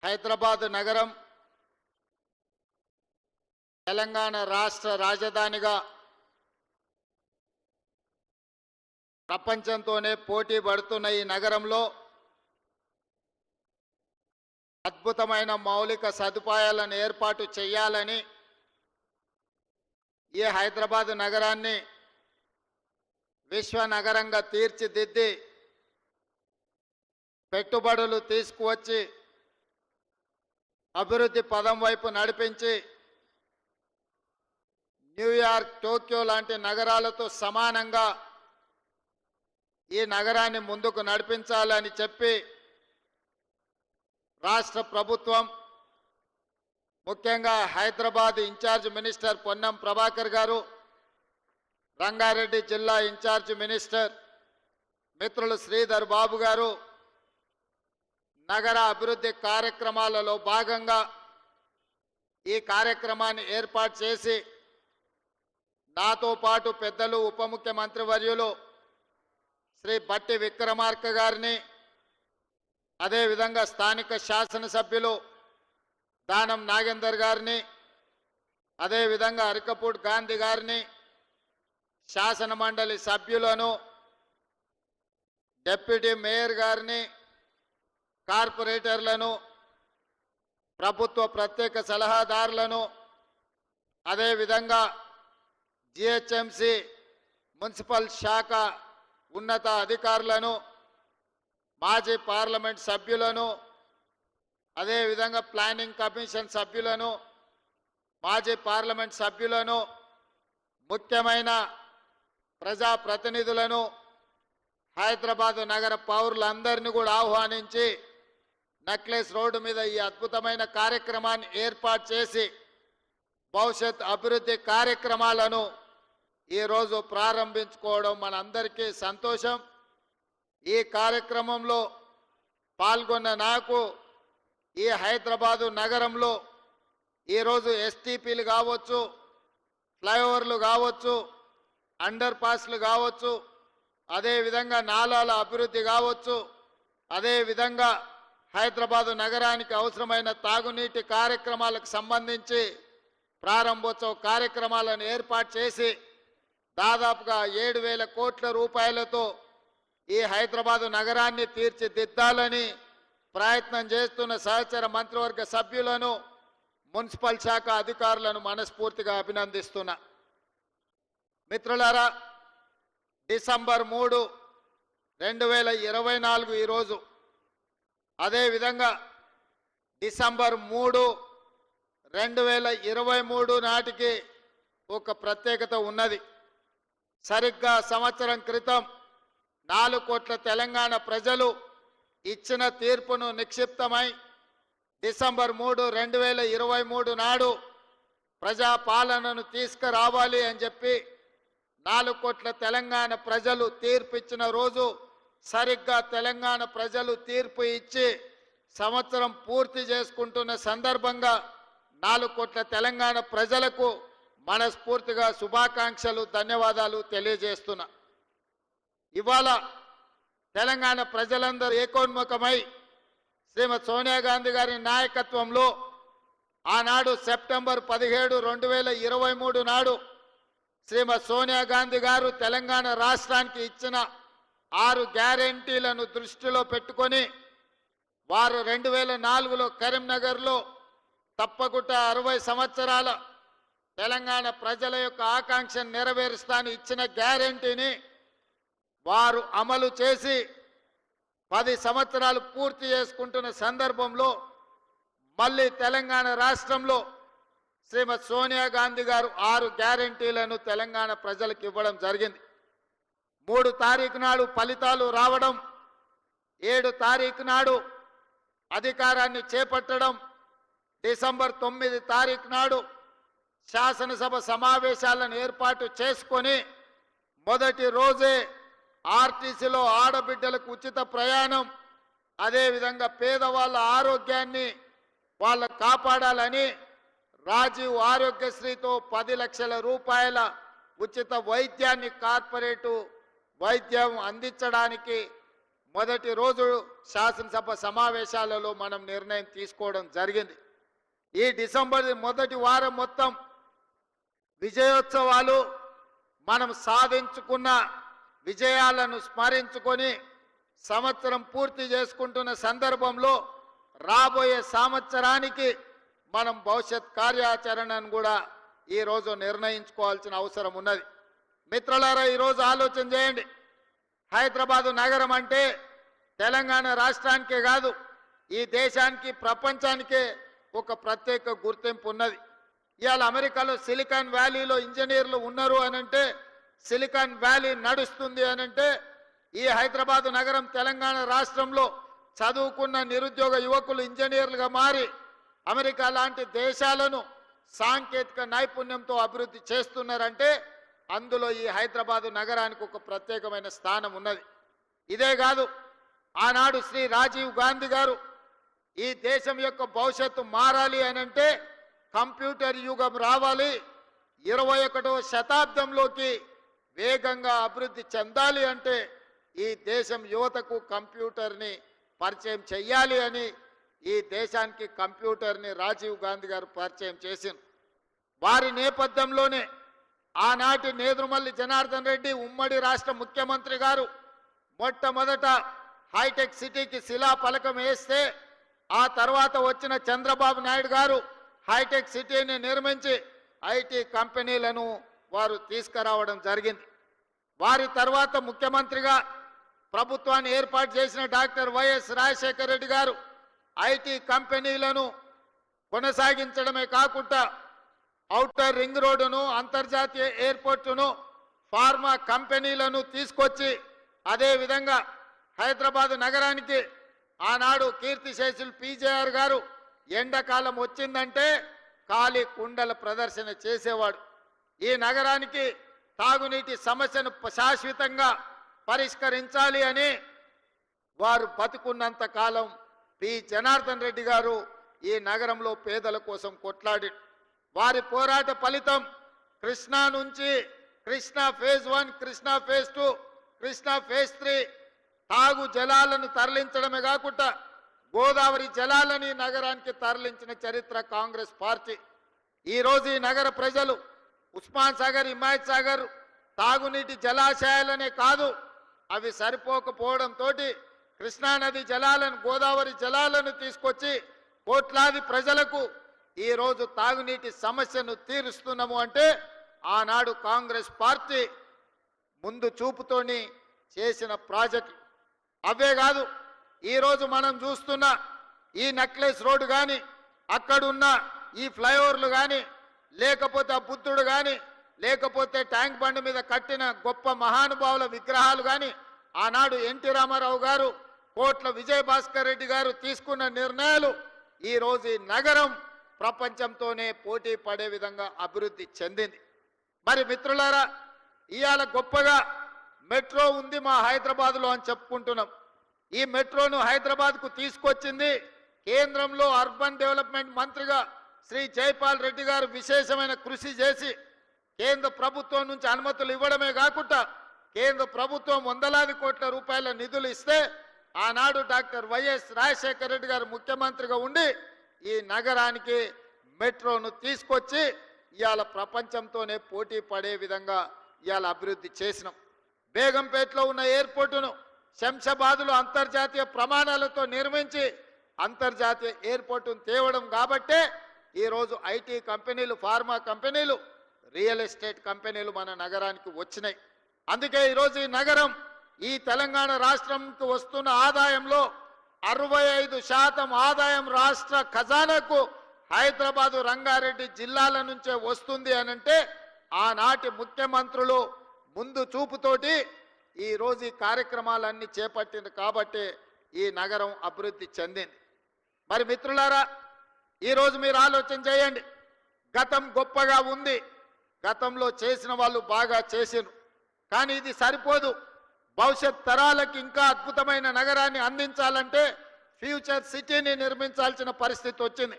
హైదరాబాద్ నగరం తెలంగాణ రాష్ట్ర రాజధానిగా ప్రపంచంతోనే పోటీ పడుతున్న ఈ నగరంలో అద్భుతమైన మౌలిక సదుపాయాలను ఏర్పాటు చేయాలని ఈ హైదరాబాద్ నగరాన్ని విశ్వ నగరంగా తీర్చిదిద్ది పెట్టుబడులు తీసుకువచ్చి అభివృద్ధి పదం వైపు నడిపించి న్యూయార్క్, టోక్యో లాంటి నగరాలతో సమానంగా ఈ నగరాన్ని ముందుకు నడిపించాలని చెప్పి రాష్ట్ర ప్రభుత్వం, ముఖ్యంగా హైదరాబాద్ ఇన్ఛార్జ్ మినిస్టర్ పొన్నం ప్రభాకర్ గారు, రంగారెడ్డి జిల్లా ఇన్ఛార్జ్ మినిస్టర్ మిత్రులు శ్రీధర్ బాబు గారు నగర అభివృద్ధి కార్యక్రమాలలో భాగంగా ఈ కార్యక్రమాన్ని ఏర్పాటు చేసి నాతో పాటు పెద్దలు ఉప ముఖ్యమంత్రి వర్యులు శ్రీ బట్టి విక్రమార్క గారిని, అదేవిధంగా స్థానిక శాసనసభ్యులు దానం నాగేందర్ గారిని, అదేవిధంగా అరికపూడి గాంధీ గారిని, శాసన మండలి సభ్యులను, డిప్యూటీ మేయర్ గారిని, కార్పొరేటర్లను, ప్రభుత్వ ప్రత్యేక సలహాదారులను, అదేవిధంగా జిహెచ్ఎంసి మున్సిపల్ శాఖ ఉన్నత అధికారులను, మాజీ పార్లమెంట్ సభ్యులను, అదేవిధంగా ప్లానింగ్ కమిషన్ సభ్యులను, మాజీ పార్లమెంట్ సభ్యులను, ముఖ్యమైన ప్రజాప్రతినిధులను, హైదరాబాద్ నగర పౌరులందరినీ కూడా ఆహ్వానించి నెక్లెస్ రోడ్డు మీద ఈ అద్భుతమైన కార్యక్రమాన్ని ఏర్పాటు చేసి భవిష్యత్ అభివృద్ధి కార్యక్రమాలను ఈరోజు ప్రారంభించుకోవడం మనందరికీ సంతోషం. ఈ కార్యక్రమంలో పాల్గొన్న నాకు ఈ హైదరాబాదు నగరంలో ఈరోజు ఎస్టీపీలు కావచ్చు, ఫ్లైఓవర్లు కావచ్చు, అండర్ పాస్లు కావచ్చు, అదేవిధంగా నాలాల అభివృద్ధి కావచ్చు, అదేవిధంగా హైదరాబాదు నగరానికి అవసరమైన తాగునీటి కార్యక్రమాలకు సంబంధించి ప్రారంభోత్సవ కార్యక్రమాలను ఏర్పాటు చేసి దాదాపుగా 7,000 కోట్ల రూపాయలతో ఈ హైదరాబాదు నగరాన్ని తీర్చిదిద్దాలని ప్రయత్నం చేస్తున్న సహచర మంత్రివర్గ సభ్యులను, మున్సిపల్ శాఖ అధికారులను మనస్ఫూర్తిగా అభినందిస్తున్నా. మిత్రులారా, డిసెంబర్ 3, 2024 ఈరోజు, అదేవిధంగా డిసెంబర్ 3, 2023 నాటికి ఒక ప్రత్యేకత ఉన్నది. సరిగ్గా సంవత్సరం క్రితం 4 కోట్ల తెలంగాణ ప్రజలు ఇచ్చిన తీర్పును నిక్షిప్తమై డిసెంబర్ 3, 2023 నాడు ప్రజాపాలనను తీసుకురావాలి అని చెప్పి 4 కోట్ల తెలంగాణ ప్రజలు తీర్పు ఇచ్చిన రోజు, సరిగ్గా తెలంగాణ ప్రజలు తీర్పు ఇచ్చి సంవత్సరం పూర్తి చేసుకుంటున్న సందర్భంగా 4 కోట్ల తెలంగాణ ప్రజలకు మనస్ఫూర్తిగా శుభాకాంక్షలు, ధన్యవాదాలు తెలియజేస్తున్నా. ఇవాళ తెలంగాణ ప్రజలందరూ ఏకోన్ముఖమై శ్రీమతి సోనియా గాంధీ గారి నాయకత్వంలో ఆనాడు సెప్టెంబర్ 17, 2023 నాడు శ్రీమతి సోనియా గాంధీ గారు తెలంగాణ రాష్ట్రానికి ఇచ్చిన 6 గ్యారెంటీలను దృష్టిలో పెట్టుకొని వారు 2004లో కరీంనగర్లో తప్పకుండా 60 సంవత్సరాల తెలంగాణ ప్రజల యొక్క ఆకాంక్షను నెరవేరుస్తానని ఇచ్చిన గ్యారెంటీని వారు అమలు చేసి 10 సంవత్సరాలు పూర్తి చేసుకుంటున్న సందర్భంలో మళ్ళీ తెలంగాణ రాష్ట్రంలో శ్రీమతి సోనియా గాంధీ గారు 6 గ్యారెంటీలను తెలంగాణ ప్రజలకు ఇవ్వడం జరిగింది. 3 తారీఖు నాడు ఫలితాలు రావడం, 7 తారీఖు నాడు అధికారాన్ని చేపట్టడం, డిసెంబర్ 9 తారీఖు నాడు శాసనసభ సమావేశాలను ఏర్పాటు చేసుకొని మొదటి రోజే ఆర్టీసీలో ఆడబిడ్డలకు ఉచిత ప్రయాణం, అదేవిధంగా పేదవాళ్ళ ఆరోగ్యాన్ని వాళ్ళ కాపాడాలని రాజీవ్ ఆరోగ్యశ్రీతో 10 లక్షల రూపాయల ఉచిత వైద్యాన్ని, కార్పొరేటు వైద్యం అందించడానికి మొదటి రోజు శాసనసభ సమావేశాలలో మనం నిర్ణయం తీసుకోవడం జరిగింది. ఈ డిసెంబర్ మొదటి వారం మొత్తం విజయోత్సవాలు, మనం సాధించుకున్న విజయాలను స్మరించుకొని సంవత్సరం పూర్తి చేసుకుంటున్న సందర్భంలో రాబోయే సంవత్సరానికి మనం భవిష్యత్ కార్యాచరణను కూడా ఈరోజు నిర్ణయించుకోవాల్సిన అవసరం ఉన్నది. మిత్రులారా, ఈరోజు ఆలోచన చేయండి. హైదరాబాదు నగరం అంటే తెలంగాణ రాష్ట్రానికే కాదు, ఈ దేశానికి, ప్రపంచానికే ఒక ప్రత్యేక గుర్తింపు ఉన్నది. ఇవాళ అమెరికాలో సిలికాన్ వ్యాలీలో ఇంజనీర్లు ఉన్నారు అనంటే, సిలికాన్ వ్యాలీ నడుస్తుంది అనంటే, ఈ హైదరాబాదు నగరం తెలంగాణ రాష్ట్రంలో చదువుకున్న నిరుద్యోగ యువకులు ఇంజనీర్లుగా మారి అమెరికా లాంటి దేశాలను సాంకేతిక నైపుణ్యంతో అభివృద్ధి చేస్తున్నారంటే అందులో ఈ హైదరాబాదు నగరానికి ఒక ప్రత్యేకమైన స్థానం ఉన్నది. ఇదే కాదు, ఆనాడు శ్రీ రాజీవ్ గాంధీ గారు ఈ దేశం యొక్క భవిష్యత్తు మారాలి అనంటే కంప్యూటర్ యుగం రావాలి, 21వ శతాబ్దంలోకి వేగంగా అభివృద్ధి చెందాలి అంటే ఈ దేశం యువతకు కంప్యూటర్ని పరిచయం చెయ్యాలి అని ఈ దేశానికి కంప్యూటర్ని రాజీవ్ గాంధీ గారు పరిచయం చేసింది. వారి నేపథ్యంలోనే ఆనాటి నేదురుమల్లి జనార్దన్ రెడ్డి ఉమ్మడి రాష్ట్ర ముఖ్యమంత్రి గారు మొట్టమొదట హైటెక్ సిటీకి శిలాఫలకం వేస్తే, ఆ తర్వాత వచ్చిన చంద్రబాబు నాయుడు గారు హైటెక్ సిటీని నిర్మించి ఐటీ కంపెనీలను వారు తీసుకురావడం జరిగింది. వారి తర్వాత ముఖ్యమంత్రిగా ప్రభుత్వాన్ని ఏర్పాటు చేసిన డాక్టర్ వైఎస్ రాజశేఖర రెడ్డి గారు ఐటీ కంపెనీలను కొనసాగించడమే కాకుండా ఔటర్ రింగ్ రోడ్డును, అంతర్జాతీయ ఎయిర్పోర్టును, ఫార్మా కంపెనీలను తీసుకొచ్చి అదేవిధంగా హైదరాబాద్ నగరానికి ఆనాడు కీర్తిశేషులు పీజేఆర్ గారు ఎండాకాలం వచ్చిందంటే ఖాళీ కుండల ప్రదర్శన చేసేవాడు. ఈ నగరానికి తాగునీటి సమస్యను శాశ్వతంగా పరిష్కరించాలి అని వారు బతుకున్నంత కాలం పి జనార్దన్ రెడ్డి గారు ఈ నగరంలో పేదల కోసం కొట్లాడి, వారి పోరాట ఫలితం కృష్ణా నుంచి Krishna phase 1, Krishna phase 2, Krishna phase 3 తాగు జలాలను తరలించడమే కాకుండా గోదావరి జలాలని నగరానికి తరలించిన చరిత్ర కాంగ్రెస్ పార్టీ. ఈరోజు ఈ నగర ప్రజలు ఉస్మాన్ సాగర్, హిమాయత్ సాగర్ తాగునీటి జలాశయాలనే కాదు, అవి సరిపోకపోవడంతో కృష్ణానది జలాలను, గోదావరి జలాలను తీసుకొచ్చి కోట్లాది ప్రజలకు ఈరోజు తాగునీటి సమస్యను తీరుస్తున్నాము అంటే ఆనాడు కాంగ్రెస్ పార్టీ ముందు చూపుతోని చేసిన ప్రాజెక్టు. అవే కాదు, ఈరోజు మనం చూస్తున్న ఈ నెక్లెస్ రోడ్డు కానీ, అక్కడున్న ఈ ఫ్లైఓవర్లు కానీ, లేకపోతే ఆ బుద్ధుడు కానీ, లేకపోతే ట్యాంక్ బండ్ మీద కట్టిన గొప్ప మహానుభావుల విగ్రహాలు కానీ, ఆనాడు ఎన్టీ రామారావు గారు, కోట్ల విజయభాస్కర్ రెడ్డి గారు తీసుకున్న నిర్ణయాలు ఈరోజు ఈ నగరం ప్రపంచంతోనే పోటీ పడే విధంగా అభివృద్ధి చెందింది. మరి మిత్రులారా, ఇవాళ గొప్పగా మెట్రో ఉంది మా హైదరాబాద్లో అని చెప్పుకుంటున్నాం. ఈ మెట్రోను హైదరాబాద్కు తీసుకొచ్చింది కేంద్రంలో అర్బన్ డెవలప్మెంట్ మంత్రిగా శ్రీ జైపాల్ రెడ్డి గారు విశేషమైన కృషి చేసి కేంద్ర ప్రభుత్వం నుంచి అనుమతులు ఇవ్వడమే కాకుండా కేంద్ర ప్రభుత్వం వందలాది కోట్ల రూపాయల నిధులు ఇస్తే ఆనాడు డాక్టర్ వైఎస్ రాజశేఖర రెడ్డి గారు ముఖ్యమంత్రిగా ఉండి ఈ నగరానికి మెట్రోను తీసుకొచ్చి ఇవాళ ప్రపంచంతోనే పోటీ పడే విధంగా ఇవాళ అభివృద్ధి చేసినాం. బేగంపేటలో ఉన్న ఎయిర్పోర్టును శంషాబాద్లో అంతర్జాతీయ ప్రమాణాలతో నిర్మించి అంతర్జాతీయ ఎయిర్పోర్టును తేవడం కాబట్టే ఈరోజు ఐటీ కంపెనీలు, ఫార్మా కంపెనీలు, రియల్ ఎస్టేట్ కంపెనీలు మన నగరానికి వచ్చినాయి. అందుకే ఈరోజు ఈ నగరం ఈ తెలంగాణ రాష్ట్రంకు వస్తున్న ఆదాయంలో 65% ఆదాయం రాష్ట్ర ఖజానాకు హైదరాబాదు, రంగారెడ్డి జిల్లాల నుంచే వస్తుంది అనంటే ఆనాటి ముఖ్యమంత్రులు ముందు చూపుతోటి ఈరోజు ఈ కార్యక్రమాలన్నీ చేపట్టింది కాబట్టి ఈ నగరం అభివృద్ధి చెందింది. మరి మిత్రులారా, ఈరోజు మీరు ఆలోచన చేయండి. గతం గొప్పగా ఉంది, గతంలో చేసిన వాళ్ళు బాగా చేసిరు, కానీ ఇది సరిపోదు. భవిష్యత్ తరాలకు ఇంకా అద్భుతమైన నగరాన్ని అందించాలంటే ఫ్యూచర్ సిటీని నిర్మించాల్సిన పరిస్థితి వచ్చింది.